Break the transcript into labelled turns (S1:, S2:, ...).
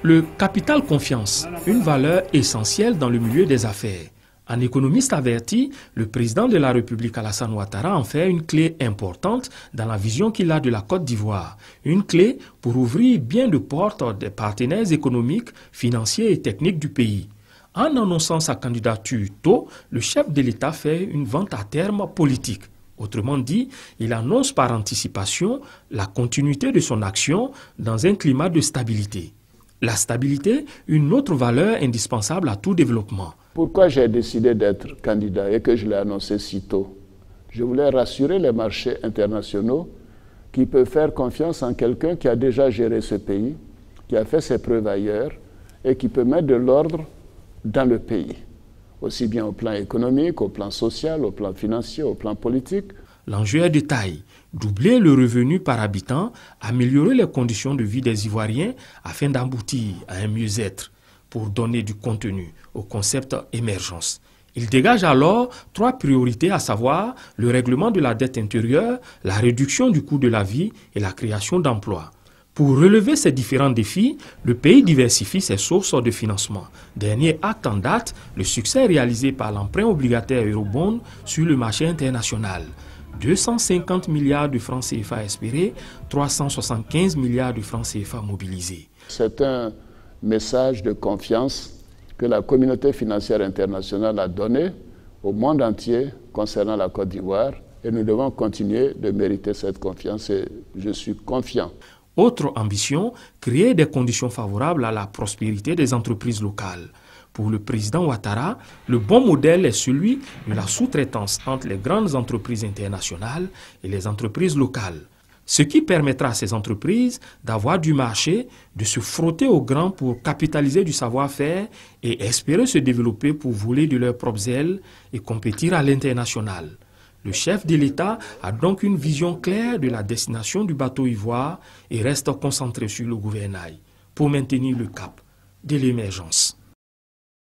S1: Le capital confiance, une valeur essentielle dans le milieu des affaires. Un économiste averti, le président de la République Alassane Ouattara en fait une clé importante dans la vision qu'il a de la Côte d'Ivoire. Une clé pour ouvrir bien de portes des partenaires économiques, financiers et techniques du pays. En annonçant sa candidature tôt, le chef de l'État fait une vente à terme politique. Autrement dit, il annonce par anticipation la continuité de son action dans un climat de stabilité. La stabilité, une autre valeur indispensable à tout développement.
S2: Pourquoi j'ai décidé d'être candidat et que je l'ai annoncé si tôt? Je voulais rassurer les marchés internationaux qui peuvent faire confiance en quelqu'un qui a déjà géré ce pays, qui a fait ses preuves ailleurs et qui peut mettre de l'ordre dans le pays, aussi bien au plan économique, au plan social, au plan financier, au plan politique.
S1: L'enjeu est de taille, doubler le revenu par habitant, améliorer les conditions de vie des Ivoiriens afin d'aboutir à un mieux-être pour donner du contenu au concept émergence. Il dégage alors 3 priorités, à savoir le règlement de la dette intérieure, la réduction du coût de la vie et la création d'emplois. Pour relever ces différents défis, le pays diversifie ses sources de financement. Dernier acte en date, le succès réalisé par l'emprunt obligataire Eurobond sur le marché international. 250 milliards de francs CFA expirés, 375 milliards de francs CFA mobilisés.
S2: C'est un message de confiance que la communauté financière internationale a donné au monde entier concernant la Côte d'Ivoire et nous devons continuer de mériter cette confiance et je suis confiant.
S1: Autre ambition, créer des conditions favorables à la prospérité des entreprises locales. Pour le président Ouattara, le bon modèle est celui de la sous-traitance entre les grandes entreprises internationales et les entreprises locales. Ce qui permettra à ces entreprises d'avoir du marché, de se frotter aux grands pour capitaliser du savoir-faire et espérer se développer pour voler de leurs propres ailes et compétir à l'international. Le chef de l'État a donc une vision claire de la destination du bateau ivoire et reste concentré sur le gouvernail pour maintenir le cap de l'émergence.